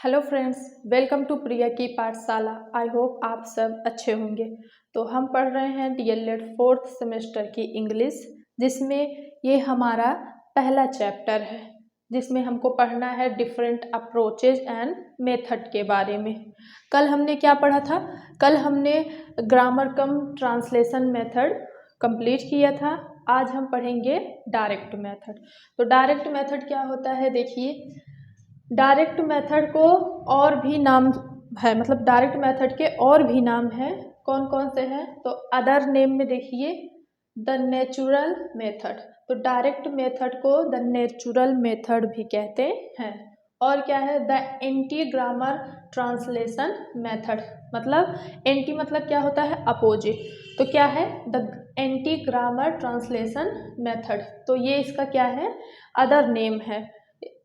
Hello friends, welcome to प्रिया की पाठशाला। I hope आप सब अच्छे होंगे। तो हम पढ़ रहे हैं डीएलएड 4th सेमेस्टर की इंग्लिश, जिसमें ये हमारा पहला चैप्टर है, जिसमें हमको पढ़ना है डिफरेंट अप्रोचेज एंड मेथड के बारे में। कल हमने क्या पढ़ा था? कल हमने ग्रामर कम ट्रांसलेशन मेथड कंप्लीट किया था। आज हम पढ़ेंगे डायरेक्ट मेथड। तो डायरेक्ट मेथड क्या होता है? देखिए, डायरेक्ट मेथड को और भी नाम है, मतलब डायरेक्ट मेथड के और भी नाम हैं। कौन कौन से हैं? तो अदर नेम में देखिए, द नेचुरल मेथड। तो डायरेक्ट मेथड को द नेचुरल मेथड भी कहते हैं। और क्या है? The anti grammar translation method. मतलब एंटी मतलब क्या होता है? अपोजिट। तो क्या है? The anti grammar translation method. तो ये इसका क्या है? अदर नेम है।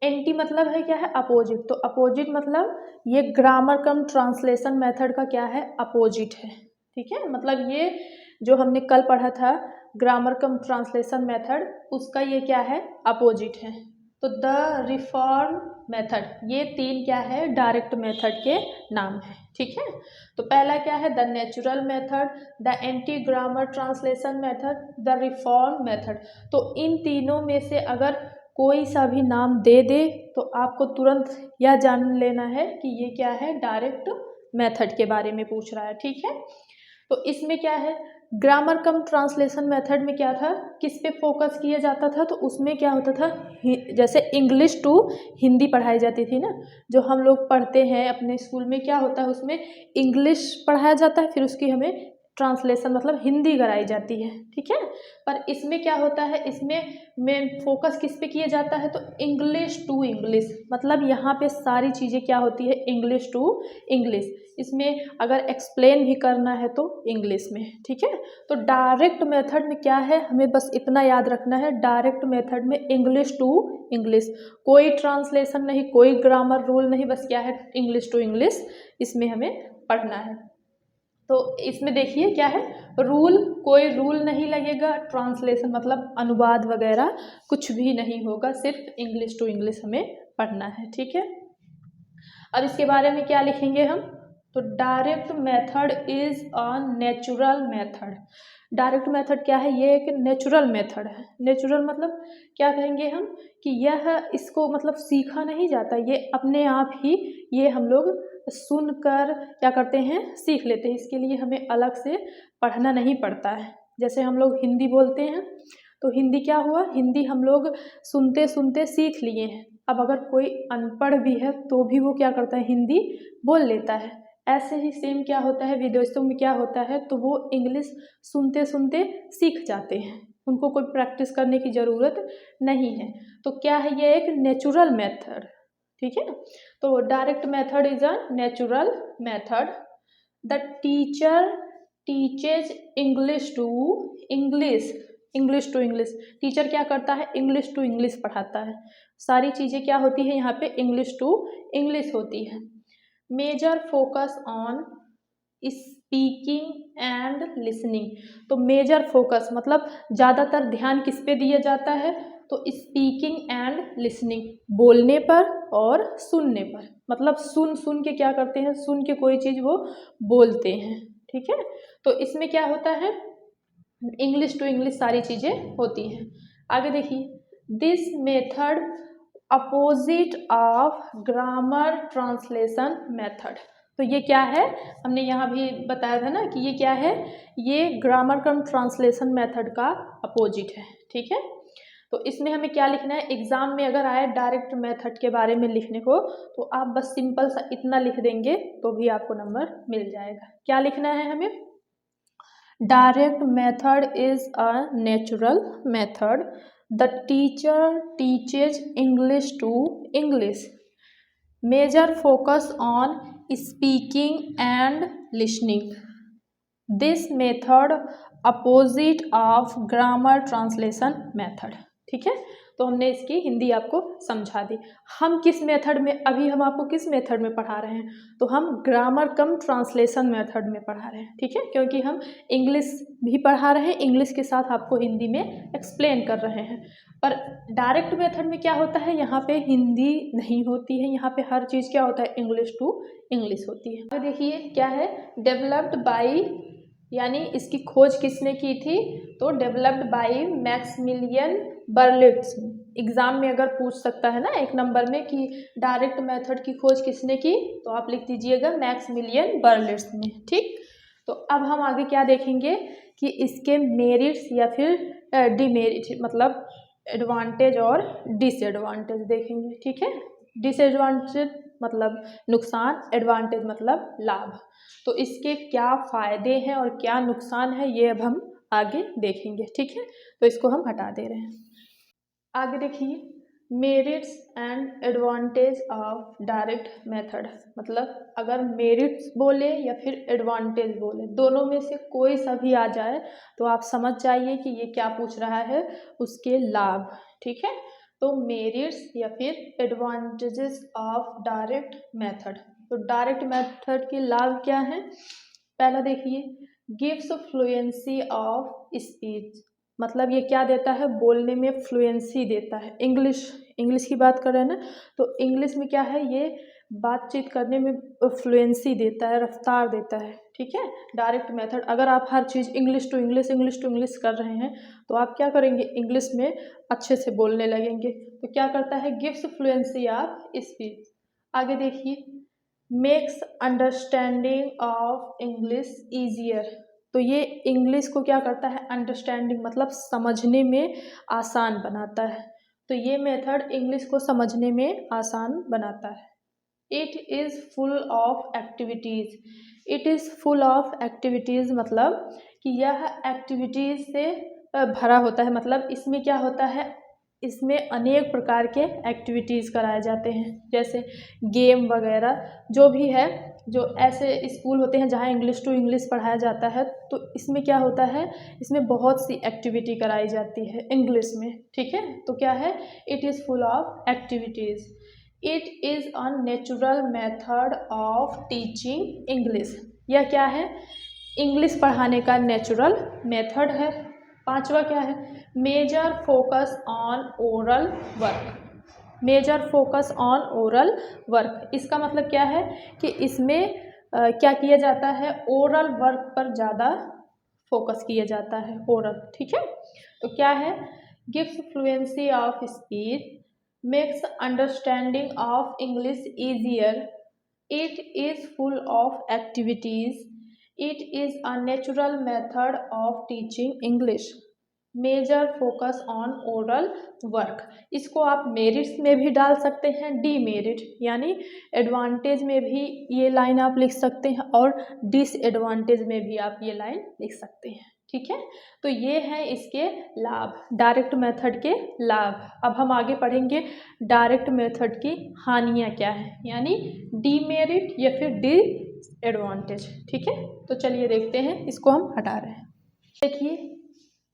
एंटी मतलब है क्या है? अपोजिट। तो अपोजिट मतलब ये ग्रामर कम ट्रांसलेशन मेथड का क्या है? अपोजिट है। ठीक है, मतलब ये जो हमने कल पढ़ा था ग्रामर कम ट्रांसलेशन मेथड, उसका ये क्या है? अपोजिट है। तो द रिफॉर्म मेथड, ये तीन क्या है? डायरेक्ट मेथड के नाम है। ठीक है, तो पहला क्या है? The natural method, the anti grammar translation method, the reform method. तो इन तीनों में से अगर कोई सा भी नाम दे दे तो आपको तुरंत यह जान लेना है कि ये क्या है? डायरेक्ट मेथड के बारे में पूछ रहा है। ठीक है, तो इसमें क्या है? ग्रामर कम ट्रांसलेशन मेथड में क्या था? किस पे फोकस किया जाता था? तो उसमें क्या होता था, जैसे इंग्लिश टू हिंदी पढ़ाई जाती थी ना, जो हम लोग पढ़ते हैं अपने स्कूल में, क्या होता है उसमें इंग्लिश पढ़ाया जाता है, फिर उसकी हमें ट्रांसलेशन मतलब हिंदी कराई जाती है। ठीक है, पर इसमें क्या होता है? इसमें मेन फोकस किस पे किया जाता है? तो इंग्लिश टू इंग्लिश, मतलब यहाँ पे सारी चीज़ें क्या होती है? English to English. इसमें अगर एक्सप्लेन भी करना है तो इंग्लिश में। ठीक है, तो डायरेक्ट मेथड में क्या है? हमें बस इतना याद रखना है, डायरेक्ट मेथड में इंग्लिश टू इंग्लिश, कोई ट्रांसलेशन नहीं, कोई ग्रामर रूल नहीं, बस क्या है? इंग्लिश टू इंग्लिश इसमें हमें पढ़ना है। तो इसमें देखिए क्या है? रूल, कोई रूल नहीं लगेगा। ट्रांसलेशन मतलब अनुवाद वगैरह कुछ भी नहीं होगा, सिर्फ इंग्लिश टू इंग्लिश हमें पढ़ना है। ठीक है, अब इसके बारे में क्या लिखेंगे हम? तो direct method is a natural method. Direct method क्या है? ये एक नेचुरल मेथड है। नेचुरल मतलब क्या कहेंगे हम? कि यह इसको मतलब सीखा नहीं जाता, ये अपने आप ही ये हम लोग सुनकर क्या करते हैं? सीख लेते हैं। इसके लिए हमें अलग से पढ़ना नहीं पड़ता है। जैसे हम लोग हिंदी बोलते हैं, तो हिंदी क्या हुआ? हिंदी हम लोग सुनते सुनते सीख लिए हैं। अब अगर कोई अनपढ़ भी है तो भी वो क्या करता है? हिंदी बोल लेता है। ऐसे ही सेम क्या होता है विदेशों में? क्या होता है? तो वो इंग्लिश सुनते सुनते सीख जाते हैं, उनको कोई प्रैक्टिस करने की ज़रूरत नहीं है। तो क्या है? ये एक नेचुरल मेथड। ठीक है, तो direct method is a natural method. The teacher teaches English to English. English to English, teacher क्या करता है? इंग्लिश टू इंग्लिश पढ़ाता है। सारी चीज़ें क्या होती है यहाँ पे? इंग्लिश टू इंग्लिश होती है। Major focus on speaking and listening. तो मेजर फोकस मतलब ज़्यादातर ध्यान किस पे दिया जाता है? तो स्पीकिंग एंड लिसनिंग, बोलने पर और सुनने पर। मतलब सुन सुन के क्या करते हैं? सुन के कोई चीज़ वो बोलते हैं। ठीक है, तो इसमें क्या होता है? इंग्लिश टू इंग्लिश सारी चीज़ें होती हैं। आगे देखिए, this method opposite of grammar translation method. तो ये क्या है? हमने यहाँ भी बताया था ना कि ये क्या है? ये ग्रामर कम ट्रांसलेशन मेथड का अपोजिट है। ठीक है, तो इसमें हमें क्या लिखना है? एग्जाम में अगर आए डायरेक्ट मेथड के बारे में लिखने को, तो आप बस सिंपल सा इतना लिख देंगे तो भी आपको नंबर मिल जाएगा। क्या लिखना है हमें? Direct method is a natural method. The teacher teaches English to English. Major focus on speaking and listening. This method opposite of grammar translation method. ठीक है, तो हमने इसकी हिंदी आपको समझा दी। हम किस मेथड में, अभी हम आपको किस मेथड में पढ़ा रहे हैं, तो हम ग्रामर कम ट्रांसलेशन मेथड में पढ़ा रहे हैं, ठीक है, क्योंकि हम इंग्लिश भी पढ़ा रहे हैं, इंग्लिश के साथ आपको हिंदी में एक्सप्लेन कर रहे हैं। पर डायरेक्ट मेथड में क्या होता है, यहाँ पे हिंदी नहीं होती है, यहाँ पे हर चीज़ क्या होता है, इंग्लिश टू इंग्लिश होती है। तो देखिए क्या है, डेवलप्ड बाई, यानी इसकी खोज किसने की थी, तो डेवलप्ड बाई मैक्समिलियन बर्लिट्ज। एग्जाम में अगर पूछ सकता है ना एक नंबर में कि डायरेक्ट मेथड की खोज किसने की, तो आप लिख दीजिएगा मैक्समिलियन बर्लिट्ज ने, ठीक। तो अब हम आगे क्या देखेंगे कि इसके मेरिट्स या फिर डिमेरिट, मतलब एडवांटेज और डिसएडवांटेज देखेंगे, ठीक है। डिसएडवांटेज मतलब नुकसान, एडवांटेज मतलब लाभ। तो इसके क्या फ़ायदे हैं और क्या नुकसान है, ये अब हम आगे देखेंगे, ठीक है। तो इसको हम हटा दे रहे हैं। आगे देखिए, merits and advantage of direct method, मतलब अगर मेरिट्स बोले या फिर एडवांटेज बोले, दोनों में से कोई सा भी आ जाए तो आप समझ जाइए कि ये क्या पूछ रहा है, उसके लाभ, ठीक है। तो मेरिट्स या फिर एडवांटेजेस ऑफ डायरेक्ट मेथड, तो डायरेक्ट मेथड के लाभ क्या हैं। पहला देखिए, गिव्स फ्लुएंसी ऑफ स्पीच, मतलब ये क्या देता है, बोलने में फ्लुएंसी देता है। इंग्लिश की बात कर रहे हैं ना, तो इंग्लिश में क्या है, ये बातचीत करने में फ्लुएंसी देता है, रफ्तार देता है, ठीक है। डायरेक्ट मेथड, अगर आप हर चीज़ इंग्लिश टू इंग्लिश कर रहे हैं तो आप क्या करेंगे, इंग्लिश में अच्छे से बोलने लगेंगे। तो क्या करता है, गिव्स फ्लुएंसी ऑफ स्पीच। आगे देखिए, makes understanding of English easier, तो ये इंग्लिश को क्या करता है, अंडरस्टैंडिंग मतलब समझने में आसान बनाता है। तो ये मेथड इंग्लिश को समझने में आसान बनाता है। It is full of activities, it is full of activities मतलब कि यह एक्टिविटीज़ से भरा होता है, मतलब इसमें क्या होता है, इसमें अनेक प्रकार के एक्टिविटीज़ कराए जाते हैं, जैसे गेम वगैरह जो भी है। जो ऐसे स्कूल होते हैं जहाँ इंग्लिश टू इंग्लिश पढ़ाया जाता है, तो इसमें क्या होता है, इसमें बहुत सी एक्टिविटी कराई जाती है इंग्लिश में, ठीक है। तो क्या है, it is full of activities. It is a natural method of teaching English, यह क्या है, इंग्लिश पढ़ाने का नेचुरल मेथड है। पांचवा क्या है, major focus on oral work, major focus on oral work, इसका मतलब क्या है कि इसमें क्या किया जाता है, ओरल वर्क पर ज़्यादा फोकस किया जाता है, ओरल, ठीक है। तो क्या है, gives fluency of speech, makes understanding of English easier, it is full of activities, it is a natural method of teaching English, major focus on oral work. इसको आप मेरिट्स में भी डाल सकते हैं, डीमेरिट यानी एडवांटेज में भी ये लाइन आप लिख सकते हैं और डिसएडवांटेज में भी आप ये लाइन लिख सकते हैं, ठीक है। तो ये हैं इसके लाभ, डायरेक्ट मेथड के लाभ। अब हम आगे पढ़ेंगे डायरेक्ट मेथड की हानियाँ क्या है, यानी डीमेरिट या फिर डिसएडवांटेज, ठीक है। तो चलिए देखते हैं, इसको हम हटा रहे हैं। देखिए,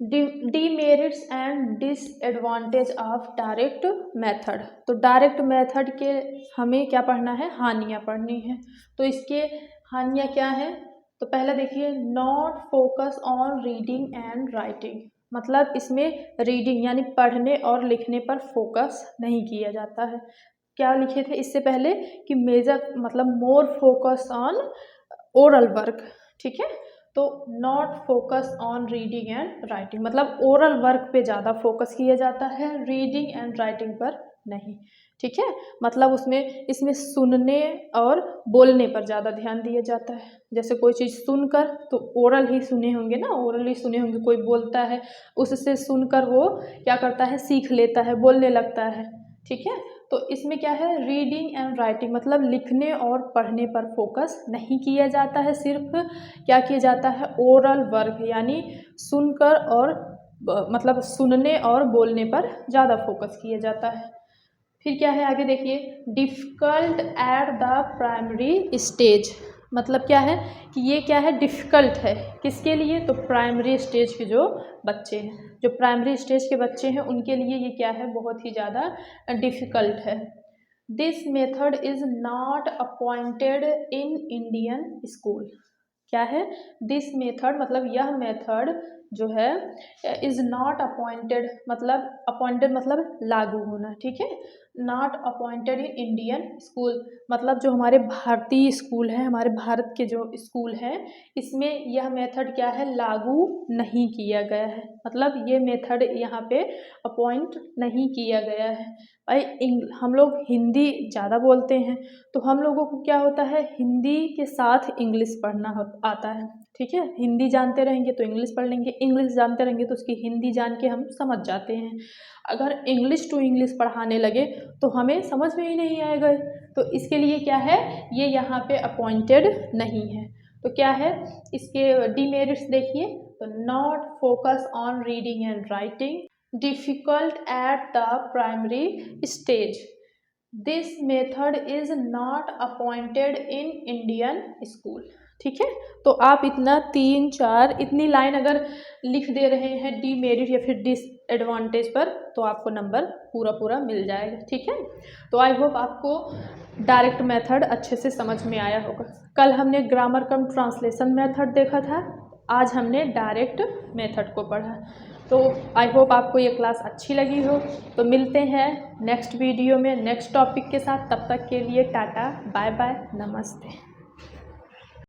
demerits and disadvantage of direct method, तो डायरेक्ट मेथड के हमें क्या पढ़ना है, हानियाँ पढ़नी है। तो इसके हानियाँ क्या है, तो पहला देखिए, not focus on reading and writing, मतलब इसमें रीडिंग यानी पढ़ने और लिखने पर फोकस नहीं किया जाता है। क्या लिखे थे इससे पहले कि मेजर मतलब more focus on oral work, ठीक है। तो not focus on reading and writing मतलब ओरल वर्क पे ज़्यादा फोकस किया जाता है, रीडिंग एंड राइटिंग पर नहीं, ठीक है। मतलब इसमें सुनने और बोलने पर ज़्यादा ध्यान दिया जाता है। जैसे कोई चीज़ सुनकर, तो ओरल ही सुने होंगे ना, ओरल ही सुने होंगे, कोई बोलता है उससे सुनकर वो क्या करता है, सीख लेता है, बोलने लगता है, ठीक है। तो इसमें क्या है, रीडिंग एंड राइटिंग मतलब लिखने और पढ़ने पर फोकस नहीं किया जाता है, सिर्फ क्या किया जाता है, ओरल वर्क यानी सुनकर और मतलब सुनने और बोलने पर ज़्यादा फोकस किया जाता है। फिर क्या है आगे देखिए, difficult at the primary stage, मतलब क्या है कि ये क्या है, डिफ़िकल्ट है। किसके लिए? तो प्राइमरी स्टेज के जो बच्चे हैं, जो प्राइमरी स्टेज के बच्चे हैं उनके लिए ये क्या है, बहुत ही ज़्यादा डिफ़िकल्ट है। This method is not appointed in Indian school. क्या है? दिस मेथड मतलब यह मेथड जो है इज़ नॉट अपॉइंटेड, मतलब अपॉइंटेड मतलब लागू होना, ठीक है। Not appointed in Indian school मतलब जो हमारे भारतीय स्कूल हैं, हमारे भारत के जो स्कूल हैं, इसमें यह मेथड क्या है, लागू नहीं किया गया है। मतलब ये मेथड यहाँ पे अपॉइंट नहीं किया गया है। भाई हम लोग हिंदी ज़्यादा बोलते हैं, तो हम लोगों को क्या होता है, हिंदी के साथ इंग्लिश पढ़ना आता है, ठीक है। हिंदी जानते रहेंगे तो इंग्लिश पढ़ लेंगे, इंग्लिश जानते रहेंगे तो उसकी हिंदी जान के हम समझ जाते हैं। अगर इंग्लिश टू इंग्लिश पढ़ाने लगे तो हमें समझ में ही नहीं आएगा। तो इसके लिए क्या है, ये यहाँ पे अपॉइंटेड नहीं है। तो क्या है इसके डीमेरिट्स देखिए, तो not focus on reading and writing, difficult at the primary stage, this method is not appointed in Indian school. ठीक है, तो आप इतना 3-4 इतनी लाइन अगर लिख दे रहे हैं डीमेरिट या फिर डिसएडवांटेज पर, तो आपको नंबर पूरा मिल जाएगा। ठीक है, तो आई होप आपको डायरेक्ट मेथड अच्छे से समझ में आया होगा। कल हमने ग्रामर कम ट्रांसलेशन मेथड देखा था, आज हमने डायरेक्ट मेथड को पढ़ा। तो आई होप आपको ये क्लास अच्छी लगी हो। तो मिलते हैं नेक्स्ट वीडियो में नेक्स्ट टॉपिक के साथ। तब तक के लिए टाटा, बाय बाय, नमस्ते।